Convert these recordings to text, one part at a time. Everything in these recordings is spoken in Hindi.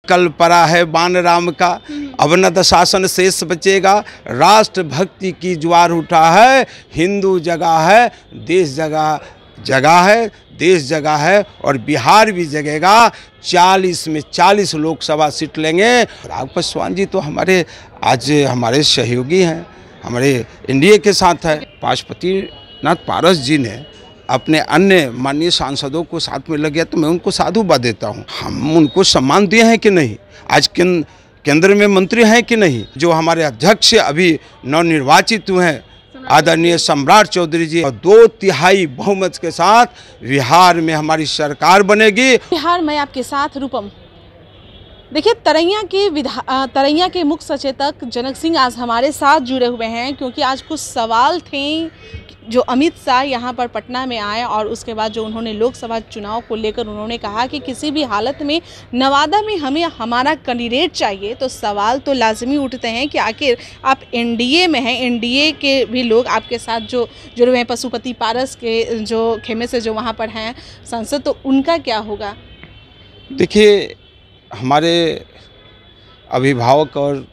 कल परा है बाण राम का, अब न दशासन शेष बचेगा। राष्ट्र भक्ति की ज्वार उठा है, हिंदू जगह है, देश जगह है, देश जगह है और बिहार भी जगेगा। 40 में 40 लोकसभा सीट लेंगे। राघव पासवान जी तो आज हमारे सहयोगी हैं, हमारे एनडीए के साथ है। पशुपतिनाथ पारस जी ने अपने अन्य माननीय सांसदों को साथ में लगे तो मैं उनको साधुवाद देता हूँ। हम उनको सम्मान दिए हैं कि नहीं, आज केंद्र में मंत्री हैं कि नहीं। जो हमारे अध्यक्ष अभी नवनिर्वाचित हुए हैं आदरणीय सम्राट चौधरी जी, और 2/3 बहुमत के साथ बिहार में हमारी सरकार बनेगी। बिहार में आपके साथ रूपम। देखिए, तरैया के मुख्य सचेतक जनक सिंह आज हमारे साथ जुड़े हुए हैं, क्योंकि आज कुछ सवाल थे जो अमित शाह यहाँ पर पटना में आए और उसके बाद जो उन्होंने लोकसभा चुनाव को लेकर उन्होंने कहा कि किसी भी हालत में नवादा में हमें हमारा कैंडिडेट चाहिए। तो सवाल तो लाजमी उठते हैं कि आखिर आप एनडीए में हैं, एनडीए के भी लोग आपके साथ जो जुड़े हुए हैं, पशुपति पारस के जो खेमे से जो वहाँ पर हैं सांसद, तो उनका क्या होगा? देखिए, हमारे अभिभावक और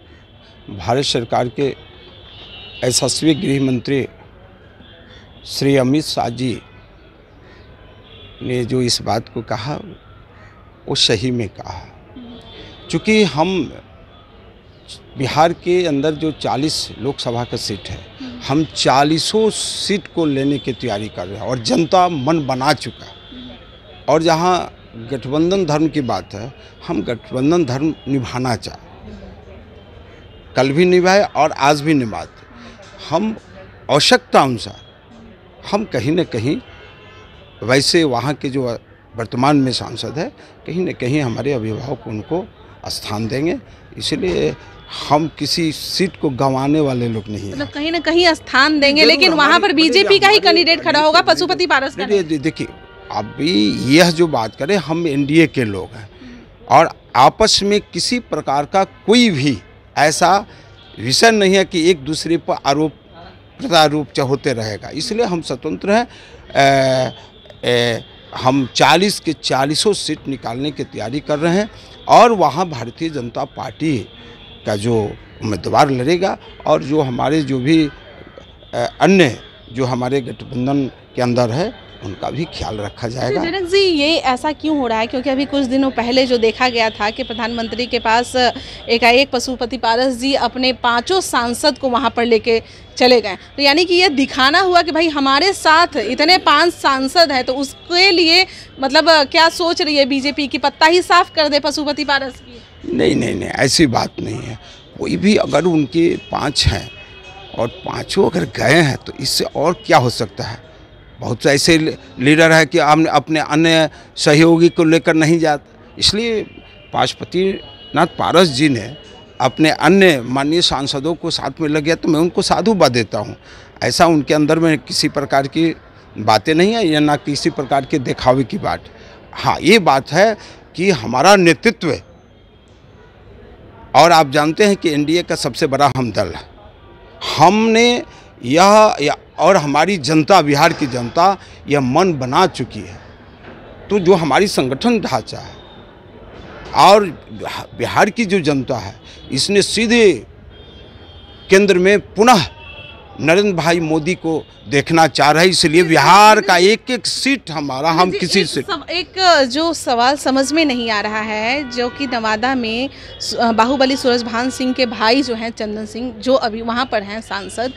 भारत सरकार के यशस्वी गृह मंत्री श्री अमित शाह जी ने जो इस बात को कहा वो सही में कहा। चूँकि हम बिहार के अंदर जो 40 लोकसभा का सीट है, हम 40 सीट को लेने की तैयारी कर रहे हैं और जनता मन बना चुका। और जहाँ गठबंधन धर्म की बात है, हम गठबंधन धर्म निभाना चाहें, कल भी निभाए और आज भी निभाते। हम आवश्यकता अनुसार हम कहीं न कहीं वैसे वहाँ के जो वर्तमान में सांसद है, कहीं न कहीं हमारे अभिभावक उनको स्थान देंगे। इसलिए हम किसी सीट को गंवाने वाले लोग नहीं हैं। मतलब कहीं न कहीं स्थान देंगे, लेकिन वहाँ पर बीजेपी का ही कैंडिडेट खड़ा होगा, पशुपति पारस का। देखिए, अभी यह जो बात करें, हम एनडीए के लोग हैं और आपस में किसी प्रकार का कोई भी ऐसा विषय नहीं है कि एक दूसरे पर आरोप प्रत्यारोप होते रहेगा। इसलिए हम स्वतंत्र हैं। हम 40 के 40 सीट निकालने की तैयारी कर रहे हैं और वहाँ भारतीय जनता पार्टी का जो उम्मीदवार लड़ेगा और जो हमारे जो भी अन्य जो हमारे गठबंधन के अंदर है उनका भी ख्याल रखा जाएगा। जनक जी, ये ऐसा क्यों हो रहा है? क्योंकि अभी कुछ दिनों पहले जो देखा गया था कि प्रधानमंत्री के पास एकाएक पशुपति पारस जी अपने 5 सांसद को वहां पर लेके चले गए, तो यानी कि ये दिखाना हुआ कि भाई हमारे साथ इतने 5 सांसद हैं, तो उसके लिए मतलब क्या सोच रही है बीजेपी की, पत्ता ही साफ कर दे पशुपति पारस की? नहीं, ऐसी बात नहीं है। कोई भी अगर उनके 5 हैं और 5 अगर गए हैं तो इससे और क्या हो सकता है। बहुत से ऐसे लीडर है कि हम अपने अन्य सहयोगी को लेकर नहीं जाते। इसलिए पशुपतिनाथ पारस जी ने अपने अन्य माननीय सांसदों को साथ में लगे तो मैं उनको साधुवाद देता हूँ। ऐसा उनके अंदर में किसी प्रकार की बातें नहीं है या ना किसी प्रकार के दिखावे की बात। हाँ, ये बात है कि हमारा नेतृत्व, और आप जानते हैं कि एनडीए का सबसे बड़ा हम दल है, हमने यह और हमारी जनता, बिहार की जनता यह मन बना चुकी है। तो जो हमारी संगठन ढांचा है और बिहार की जो जनता है, इसने सीधे केंद्र में पुनः नरेंद्र भाई मोदी को देखना चाह रहे हैं। इसलिए बिहार का एक सीट हमारा, हम किसी से एक जो सवाल समझ में नहीं आ रहा है, जो कि नवादा में बाहुबली सूरजभान सिंह के भाई जो हैं चंदन सिंह, जो अभी वहाँ पर हैं सांसद,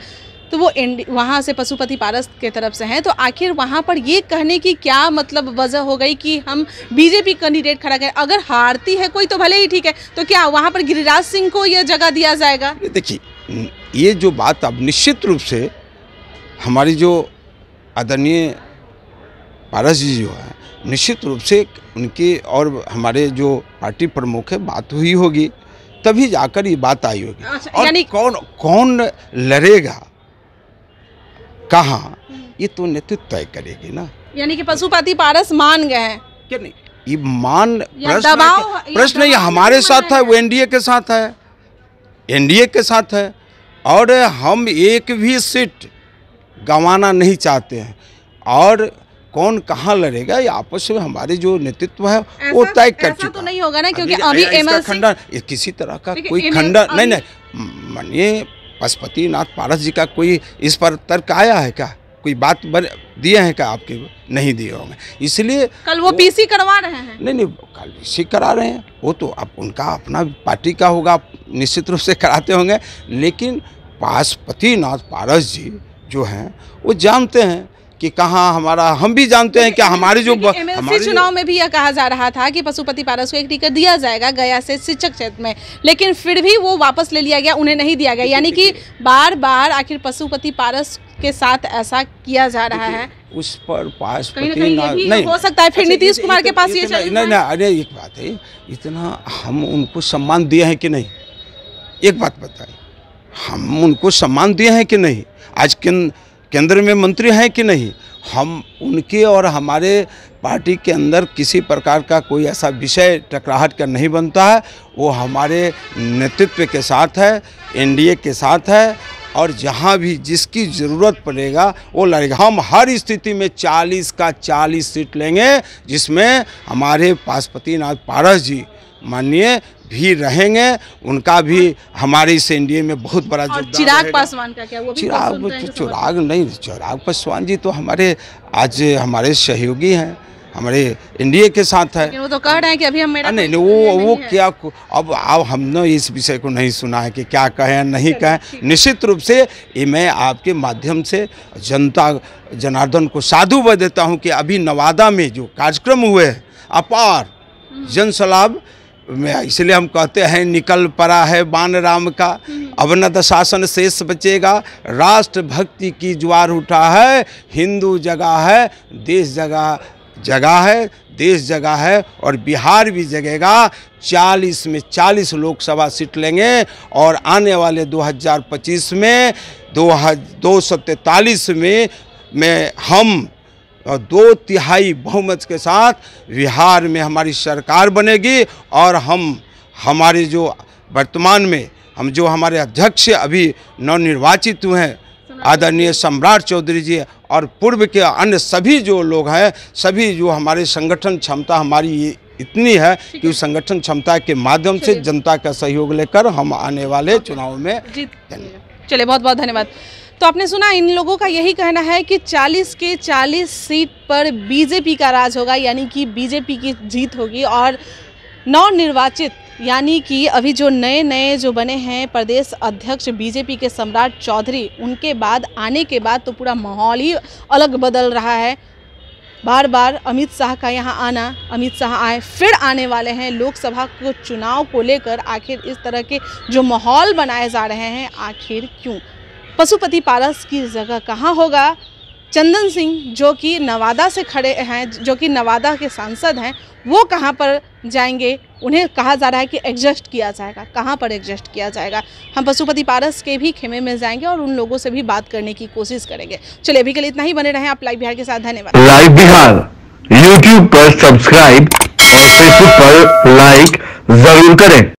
तो वो वहाँ से पशुपति पारस के तरफ से हैं। तो आखिर वहाँ पर ये कहने की क्या मतलब वजह हो गई कि हम बीजेपी कैंडिडेट खड़ा करें? अगर हारती है कोई तो भले ही ठीक है, तो क्या वहाँ पर गिरिराज सिंह को यह जगह दिया जाएगा? देखिए, ये जो बात अब निश्चित रूप से हमारी जो आदरणीय पारस जी जो है, निश्चित रूप से उनके और हमारे जो पार्टी प्रमुख है बात हुई होगी, तभी जाकर ये बात आई होगी। अच्छा, और यानी कौन लड़ेगा कहाँ, ये तो नेतृत्व तय करेगी ना। यानी कि पशुपति पारस मान गए हैं? क्या नहीं, ये प्रश्न ये हमारे साथ है, वो एनडीए के साथ है, एनडीए के साथ है और हम एक भी सीट गंवाना नहीं चाहते हैं। और कौन कहाँ लड़ेगा, ये आपस में हमारे जो नेतृत्व है वो तय कर चुका। तो नहीं होगा ना, क्योंकि अभी एमएलसी खंडन किसी तरह का कोई खंडन नहीं, मानिए पशुपतिनाथ पारस जी का कोई इस पर तर्क आया है क्या, कोई बात दिए हैं क्या आपके, नहीं दिए होंगे, इसलिए कल वो पीसी करवा रहे हैं। नहीं कल पीसी करा रहे हैं, वो तो अब उनका अपना पार्टी का होगा, निश्चित रूप से कराते होंगे, लेकिन पशुपतिनाथ पारस जी जो हैं वो जानते हैं कि कहाँ हमारा, हम भी जानते हैं कि हमारे जो एमएलसी चुनाव में भी यह कहा जा रहा था कि पशुपति पारस को एक टिकट दिया जाएगा गया से शिक्षक क्षेत्र में, लेकिन फिर भी वो वापस ले लिया गया, उन्हें नहीं दिया गया। यानी कि बार बार आखिर पशुपति पारस के साथ ऐसा किया जा रहा है। उस पर पशुपति नहीं हो सकता है फिर नीतीश कुमार के पास ये नहीं, अरे एक बात है, इतना हम उनको सम्मान दिए हैं कि नहीं, एक बात बताइए, हम उनको सम्मान दिए हैं कि नहीं, आज केंद्र में मंत्री हैं कि नहीं, हम उनके और हमारे पार्टी के अंदर किसी प्रकार का कोई ऐसा विषय टकराहट का नहीं बनता है, वो हमारे नेतृत्व के साथ है, एनडीए के साथ है, और जहाँ भी जिसकी ज़रूरत पड़ेगा वो लड़ेगा। हम हर स्थिति में 40 का 40 सीट लेंगे, जिसमें हमारे पशुपतिनाथ पारस जी माननीय भी रहेंगे, उनका भी हमारे इस एनडीए में बहुत बड़ा योगदान। चिराग पासवान का क्या, वो भी चिराग पासवान जी तो हमारे सहयोगी हैं, हमारे एनडीए के साथ है। वो तो कह रहे हैं कि अभी हम नहीं वो क्या, अब हमने इस विषय को नहीं सुना है कि क्या कहें नहीं कहें। निश्चित रूप से ये मैं आपके माध्यम से जनता जनार्दन को साधुवाद देता हूं कि अभी नवादा में जो कार्यक्रम हुए हैं अपार जन सलाभ में, इसलिए हम कहते हैं निकल पड़ा है बाण राम का, अवनत शासन शेष बचेगा, राष्ट्र भक्ति की ज्वार उठा है, हिंदू जगह है, देश जगह है, देश जगह है, और बिहार भी जगेगा। 40 में 40 लोकसभा सीट लेंगे, और आने वाले 2025 में 243 में हम 2/3 बहुमत के साथ बिहार में हमारी सरकार बनेगी, और हमारे जो वर्तमान में जो हमारे अध्यक्ष अभी नवनिर्वाचित हुए हैं आदरणीय सम्राट चौधरी जी, और पूर्व के अन्य सभी जो लोग हैं, सभी जो हमारे संगठन क्षमता हमारी इतनी है कि उस संगठन क्षमता के माध्यम से जनता का सहयोग लेकर हम आने वाले चुनाव में चलिए। बहुत बहुत धन्यवाद। तो आपने सुना, इन लोगों का यही कहना है कि 40 के 40 सीट पर बीजेपी का राज होगा, यानी कि बीजेपी की जीत होगी, और नवनिर्वाचित यानी कि अभी जो नए जो बने हैं प्रदेश अध्यक्ष बीजेपी के सम्राट चौधरी, उनके बाद आने के बाद तो पूरा माहौल ही अलग बदल रहा है। बार बार अमित शाह का यहाँ आना, अमित शाह आए फिर आने वाले हैं लोकसभा को चुनाव को लेकर, आखिर इस तरह के जो माहौल बनाए जा रहे हैं आखिर क्यों? पशुपति पारस की जगह कहाँ होगा? चंदन सिंह जो कि नवादा से खड़े हैं, जो कि नवादा के सांसद हैं, वो कहाँ पर जाएंगे? उन्हें कहा जा रहा है कि एडजस्ट किया जाएगा, कहाँ पर एडजस्ट किया जाएगा? हम पशुपति पारस के भी खेमे में जाएंगे और उन लोगों से भी बात करने की कोशिश करेंगे। चलिए अभी के लिए इतना ही, बने रहें आप लाइव बिहार के साथ। धन्यवाद। लाइव बिहार यूट्यूब पर सब्सक्राइब और फेसबुक पर लाइक जरूर करें।